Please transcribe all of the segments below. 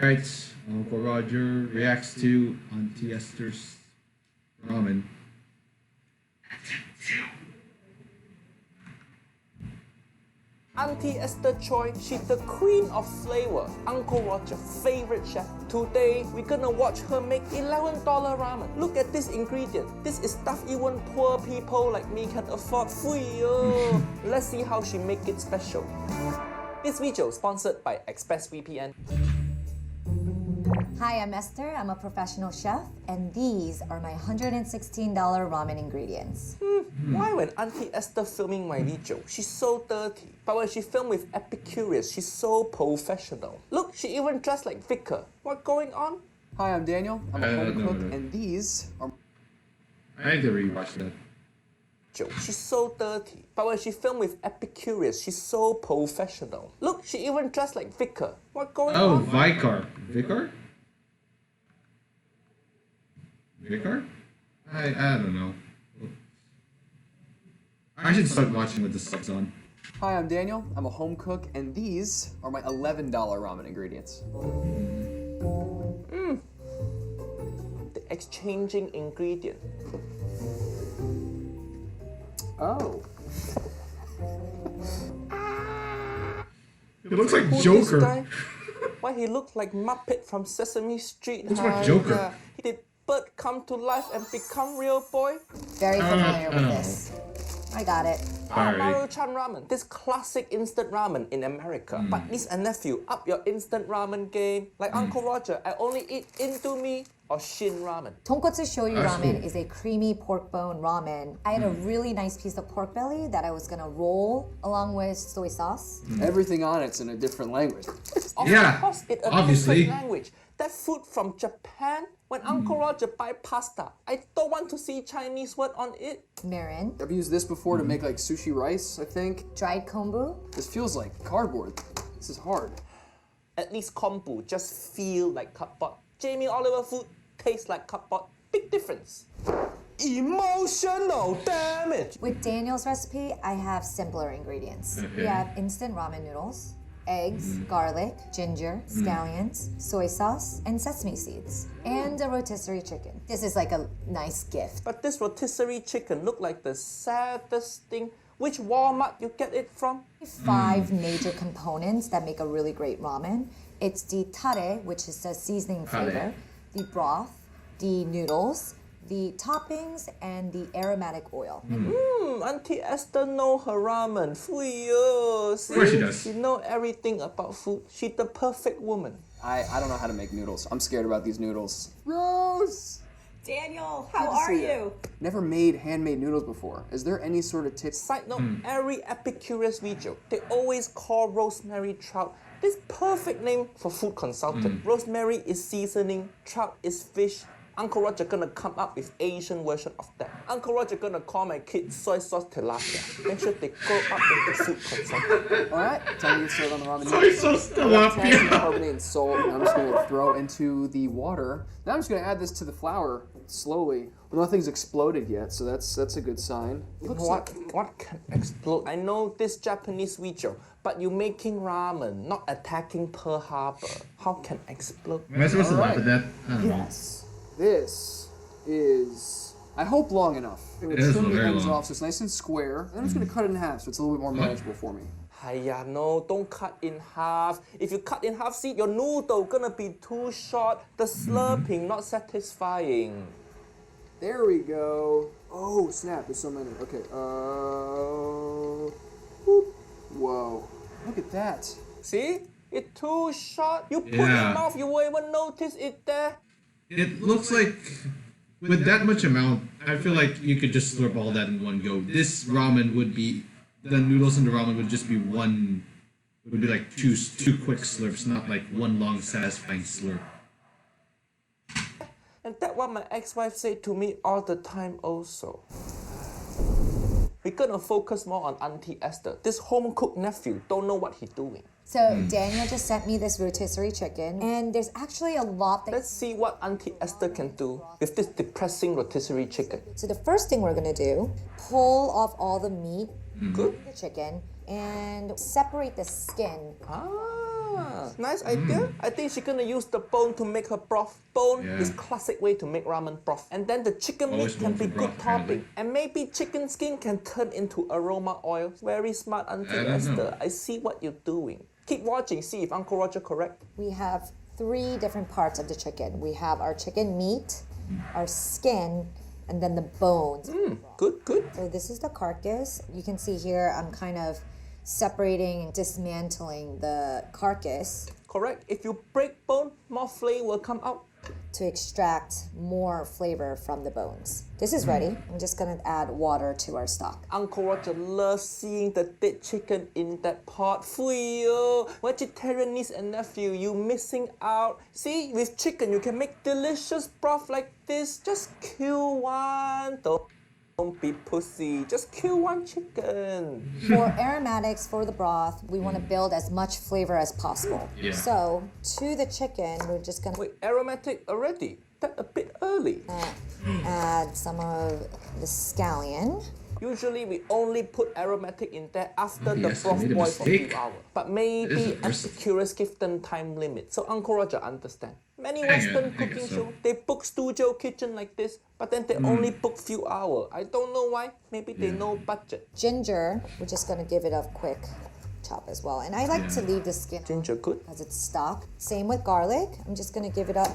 Alright, Uncle Roger reacts to Auntie Esther's ramen. Auntie Esther Choi, she's the queen of flavor. Uncle Roger, favorite chef. Today, we're gonna watch her make $11 ramen. Look at this ingredient. This is stuff even poor people like me can afford. Fuyo. Let's see how she make it special. This video is sponsored by ExpressVPN. Hi, I'm Esther. I'm a professional chef, and these are my $116 ramen ingredients. Why when Auntie Esther filming my video, she's so dirty, but when she filmed with Epicurious, she's so professional. Look, she even dressed like Vicar. What going on? Hi, I'm Daniel. I'm a home cook, and these are... I need to rewatch that. She's so dirty, but when she filmed with Epicurious, she's so professional. Look, she even dressed like Vicar. What going on? Oh, Vicar. Vicar? Vicar? I don't know. I should start watching with the subs on. Hi, I'm Daniel. I'm a home cook, and these are my $11 ramen ingredients. The exchanging ingredient. Oh. It looks like Who's Joker. this guy? Why he looked like Muppet from Sesame Street? Looks like Joker. Yeah. Did Bird come to life and become real boy? Very familiar with know. this. I got it. Sorry. Maruchan ramen, this classic instant ramen in America. But niece and nephew, up your instant ramen game. Like Uncle Roger, I only eat Indomie or Shin ramen. Tonkotsu shoyu That's ramen cool. is a creamy pork bone ramen. I had a really nice piece of pork belly that I was gonna roll along with soy sauce. Everything on it's in a different language. Of Yeah, course, it's a obviously. different language. That food from Japan, when Uncle Roger buy pasta, I don't want to see Chinese word on it. Mirin, I've used this before to make like sushi rice, I think. dried kombu, This feels like cardboard. This is hard. At least kombu just feel like cardboard. Jamie Oliver food tastes like cardboard. Big difference. Emotional damage. With Daniel's recipe, I have simpler ingredients. We have instant ramen noodles, eggs, garlic, ginger, scallions, soy sauce, and sesame seeds, and a rotisserie chicken. This is like a nice gift. But this rotisserie chicken look like the saddest thing. Which Walmart you get it from? 5 major components that make a really great ramen. It's the tare, which is the seasoning flavor, the broth, the noodles, the toppings, and the aromatic oil. Auntie Esther know her ramen. Fuyo. Of course she does. She know everything about food. She's the perfect woman. I don't know how to make noodles. I'm scared about these noodles. Gross! Daniel, Good how to are see you? Never made handmade noodles before. Is there any sort of tip? Side note, every Epicurious video, they always call rosemary trout. This perfect name for food consultant. Rosemary is seasoning, trout is fish. Uncle Roger gonna come up with Asian version of that. Uncle Roger gonna call my kids soy sauce tilapia. Make sure they grow up into food consultant. All right, time to get started on the ramen Soy noodles. sauce Potassium tilapia. carbonate and salt. And I'm just going to throw into the water. Now I'm just going to add this to the flour slowly. Well, nothing's exploded yet, so that's a good sign. Looks like What can explode? I know this Japanese video, but you making ramen, not attacking Pearl Harbor. How can explode? Am I supposed to laugh at that? I don't know. yes. This is, I hope, long enough. I'm going It to is trim the very ends long. off so it's nice and square. And I'm just going to cut it in half so it's a little bit more manageable for me. Hiya, no, don't cut in half. If you cut in half, see, your noodle gonna be too short. The slurping not satisfying. There we go. Oh, snap, there's so many. Okay, whoop. Whoa, look at that. See? It's too short. You put Yeah. in mouth, you won't even notice it there. It looks like with that much amount, I feel like you could just slurp all that in one go. This ramen would be, the noodles in the ramen would just be one, would be like two quick slurps, not like one long satisfying slurp. And that's what my ex-wife said to me all the time also. We're gonna focus more on Auntie Esther. This home-cooked nephew don't know what he's doing. So Daniel just sent me this rotisserie chicken, and there's actually a lot that... Let's see what Auntie Esther can do with this depressing rotisserie chicken. So the first thing we're gonna do, pull off all the meat, Good. the chicken, and separate the skin. Ah. Nice idea. I think she's gonna use the bone to make her broth. Bone is classic way to make ramen broth. And then the chicken Always meat can bone be for good broth, topping. apparently. And maybe chicken skin can turn into aroma oil. Very smart, Auntie I don't Esther. know. I see what you're doing. Keep watching, see if Uncle Roger correct. We have 3 different parts of the chicken. We have our chicken meat, our skin, and then the bones. Good, good. So this is the carcass. You can see here I'm kind of separating and dismantling the carcass Correct. If you break bone, more flavor will come out. to extract more flavor from the bones. This is ready. I'm just gonna add water to our stock. Uncle Roger loves seeing the dead chicken in that pot. Fuyo, vegetarian niece and nephew, you missing out. See, with chicken you can make delicious broth like this. Just kill one. Don't be pussy. Just kill one chicken. For aromatics for the broth, we want to build as much flavor as possible. Yeah. So to the chicken, we're just gonna Wait, aromatic already? That a bit early. add some of the scallion. Usually we only put aromatic in there after the Yes, I broth made a boils for a mistake. few hours. But This maybe is versatile. Epicurious give them time limit. So Uncle Roger understand. Many I Western guess cooking so. shows, they book studio kitchen like this, but then they only book few hours. I don't know why. Maybe they know budget. Ginger, we're just gonna give it a quick chop as well. And I like to leave the skin Ginger good. because it's stock. Same with garlic. I'm just gonna give it a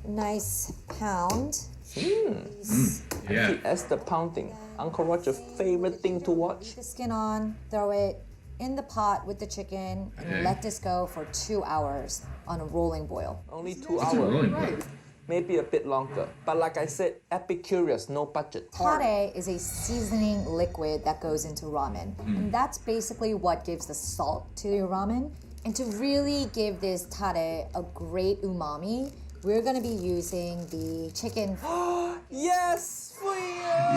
nice pound. Yeah. As the pounding. Uncle Roger's favorite thing to watch. Leave the skin on, throw it in the pot with the chicken, and let this go for 2 hours on a rolling boil. Only 2 It's a rolling hours. point. Maybe a bit longer. But like I said, Epicurious, no budget. Tare is a seasoning liquid that goes into ramen. And that's basically what gives the salt to your ramen. And to really give this tare a great umami, we're gonna be using the chicken. Yes!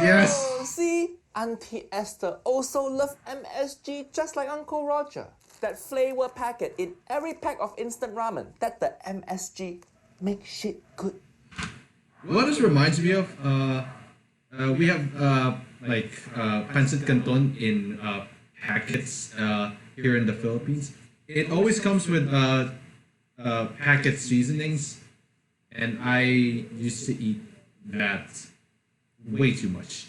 Yes. See? Auntie Esther also loves MSG just like Uncle Roger. That flavor packet in every pack of instant ramen, that the MSG make shit good. What this reminds me of, we have pancit canton in packets here in the Philippines. It always comes with packet seasonings, and I used to eat that way too much.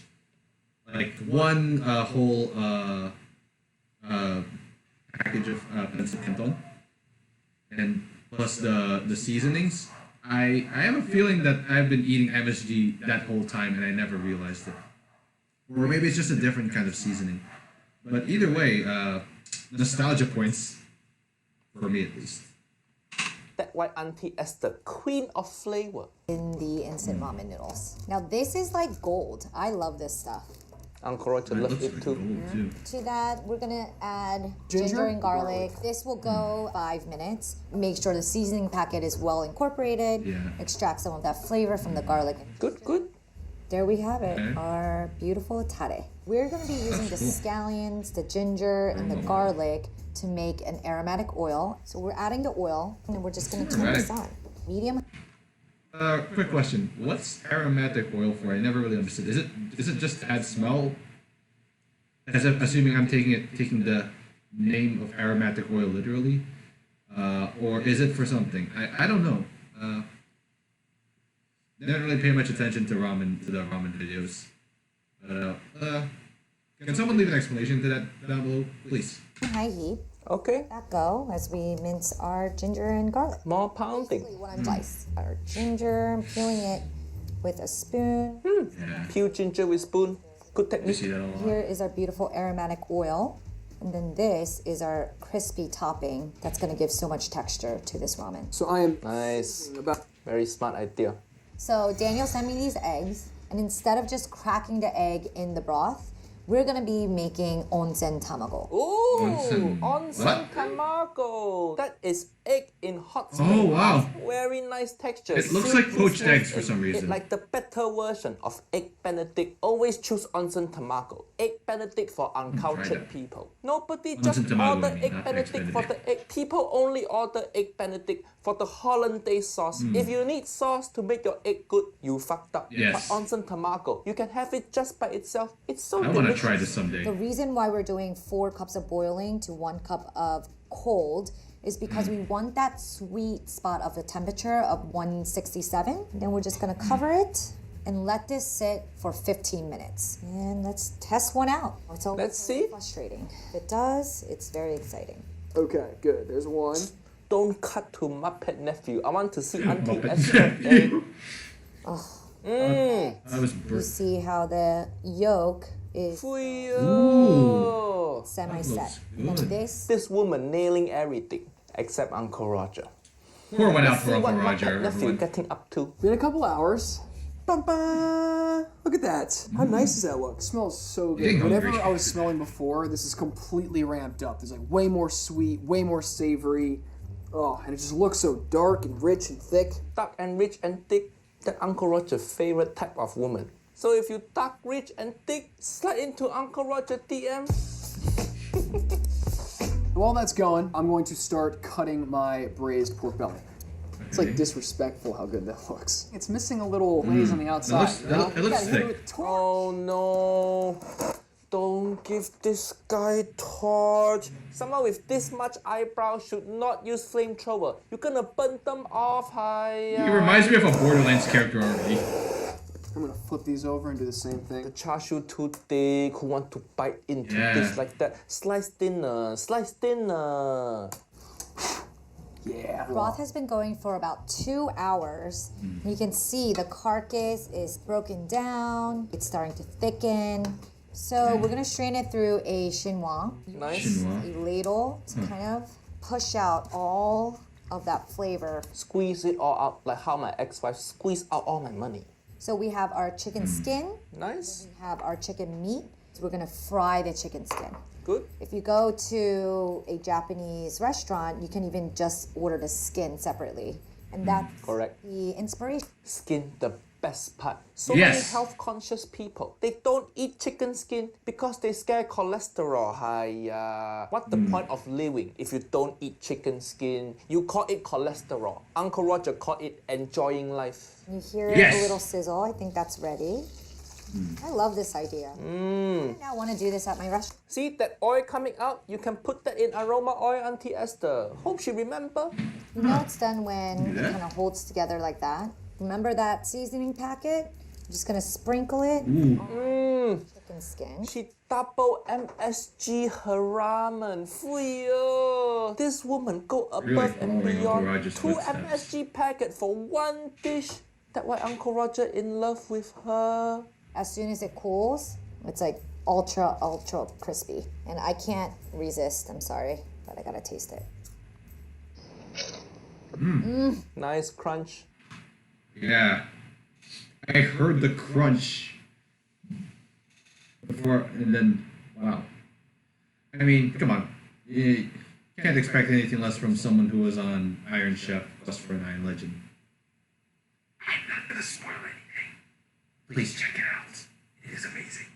Like one whole package of pancit canton, and plus the seasonings. I have a feeling that I've been eating MSG that whole time and I never realized it. Or maybe it's just a different kind of seasoning. But either way, nostalgia points, for me at least. That why Auntie Esther, queen of flavor. In the instant ramen noodles. Now this is like gold. I love this stuff. Uncle Roger It loves looks it like too. gold too. To that, we're gonna add Ginger? ginger and garlic. This will go 5 minutes. Make sure the seasoning packet is well incorporated. Yeah. Extract some of that flavor from the garlic. Good, good. There we have it, Okay. our beautiful tare. We're gonna be using the scallions, the ginger, and the garlic to make an aromatic oil. So we're adding the oil, and then we're just gonna turn this on. Medium. Quick question. What's aromatic oil for? I never really understood. Is it just to add smell? Assuming I'm taking the name of aromatic oil literally, or is it for something? I don't know. Didn't really pay much attention to the ramen videos. Can someone leave an explanation to that down below, please? High heat. Okay. That go as we mince our ginger and garlic. More pounding. What I'm sliced. Our ginger, I'm peeling it with a spoon. Yeah. Peel ginger with spoon. Good You technique. see that a lot. Here is our beautiful aromatic oil. And then this is our crispy topping that's gonna give so much texture to this ramen. So I am Nice. about Very smart idea. So Daniel sent me these eggs, and instead of just cracking the egg in the broth, we're gonna be making onsen tamago. Ooh, Onsen. onsen What? tamago. That is egg in hot Oh, spring. wow. Very nice texture. It looks like Silky poached smooth eggs for some egg. reason. It's like the better version of egg benedict. Always choose onsen tamago. Egg benedict for uncultured that. people. Nobody Onsen just tamago, order I mean, egg not benedict eggs for the egg. People only order egg benedict for the hollandaise sauce. Hmm. If you need sauce to make your egg good, you fucked up. Yes. But onsen tamago, you can have it just by itself. It's so I want to delicious. try this someday. The reason why we're doing 4 cups of boiling to 1 cup of cold is because we want that sweet spot of the temperature of 167. Then we're just gonna cover it and let this sit for 15 minutes. And let's test one out. It's always Let's see. frustrating. If it does, it's very exciting. Okay, good. There's one. Don't cut to Muppet Nephew. I want to see Auntie Muppet Esther. Nephew. Mmm. That was You see how the yolk is Fuyo. semi-set. That looks And good. This woman nailing everything except Uncle Roger. Pour one out Let's for see Uncle what Roger. Muppet Nephew Everyone. getting up to. Been a couple hours. Ba-ba! Look at that. How nice does that look? Smells so good. Getting Whatever hungry. I was smelling before, this is completely ramped up. There's like way more sweet, way more savory. Oh, and it just looks so dark and rich and thick. Dark and rich and thick, that Uncle Roger's favorite type of woman. So if you dark, rich and thick, slide into Uncle Roger DM. While that's going, I'm going to start cutting my braised pork belly. It's like Okay. disrespectful how good that looks. It's missing a little glaze on the outside. It looks You gotta hit it thick. with a torch. Oh no. Don't give this guy torch. Someone with this much eyebrow should not use flamethrower. You're gonna burn them off, He hi. reminds me of a Borderlands character already. I'm gonna flip these over and do the same The thing. char siu too thick, who want to bite into Yeah. this like that. Slice thinner, slice thinner. Yeah. broth has been going for about 2 hours. You can see the carcass is broken down. It's starting to thicken. So we're gonna strain it through a chinois, Nice. Chinois. a ladle, to kind of push out all of that flavor. Squeeze it all out like how my ex-wife squeezed out all my money. So we have our chicken skin, Nice. we have our chicken meat. So we're gonna fry the chicken skin. Good. If you go to a Japanese restaurant, you can even just order the skin separately. And that's Correct. the inspiration. Skin, the best part. So Yes. many health conscious people, they don't eat chicken skin because they scare cholesterol. Hiya. What's the point of living if you don't eat chicken skin? You call it cholesterol. Uncle Roger called it enjoying life. You hear Yes. a little sizzle. I think that's ready. I love this idea. I now want to do this at my restaurant. See that oil coming out? You can put that in aroma oil, Auntie Esther. Hope she remember. You know it's done when it that? kind of holds together like that. Remember that seasoning packet? I'm just gonna sprinkle it on chicken skin. She double MSG her ramen. Fuyo. This woman go above Really and following Uncle beyond. Roger's 2 footsteps. MSG packet for one dish. That why Uncle Roger in love with her. As soon as it cools, it's like ultra, ultra crispy. And I can't resist, I'm sorry, but I gotta taste it. Nice crunch. Yeah. I heard the crunch before, and then, wow. I mean, come on. You can't expect anything less from someone who was on Iron Chef, Quest for an Iron Legend. I'm not gonna spoil anything. Please check it out. It is amazing.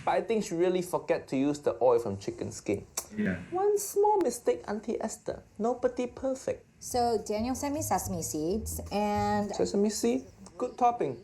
But I think she really forget to use the oil from chicken skin. Yeah. One small mistake, Auntie Esther. Nobody perfect. So Daniel sent me sesame seeds, and Sesame seed, good topping.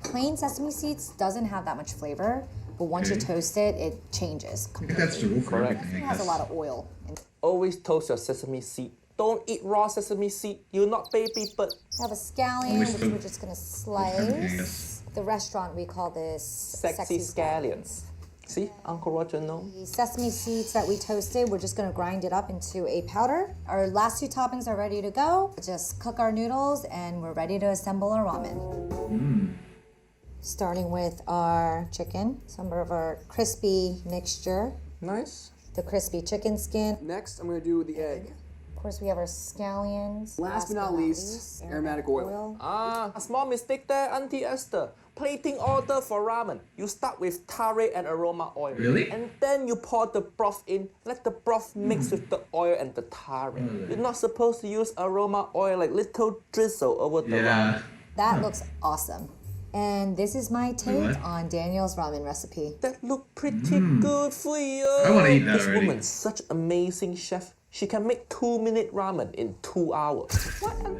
plain sesame seeds doesn't have that much flavor, but once you Okay. toast it, it changes. I think that's the rule for Correct. everything, It I has a guess. lot of oil. And Always toast your sesame seed. Don't eat raw sesame seed. You're not baby bird. we have a scallion, Always which toast. we're just gonna everything, I slice. guess. The restaurant, we call this Sexy scallions. See, Uncle Roger know. The sesame seeds that we toasted, we're just gonna grind it up into a powder. Our last 2 toppings are ready to go. Just cook our noodles and we're ready to assemble our ramen. Starting with our chicken, some of our crispy mixture, Nice. the crispy chicken skin. Next, I'm gonna do the egg. Of course, we have our scallions. Last but not least, aromatic oil. Ah, a small mistake there, Auntie Esther. Plating order for ramen. You start with tare and aroma oil. Really? And then you pour the broth in. Let the broth mix with the oil and the tare. You're not supposed to use aroma oil like little drizzle over the Yeah. ramen. That looks awesome. And this is my take what? on Daniel's ramen recipe. That look pretty good for you. I wanna eat that This already. woman's such amazing chef. She can make 2-minute ramen in 2 hours. What, Auntie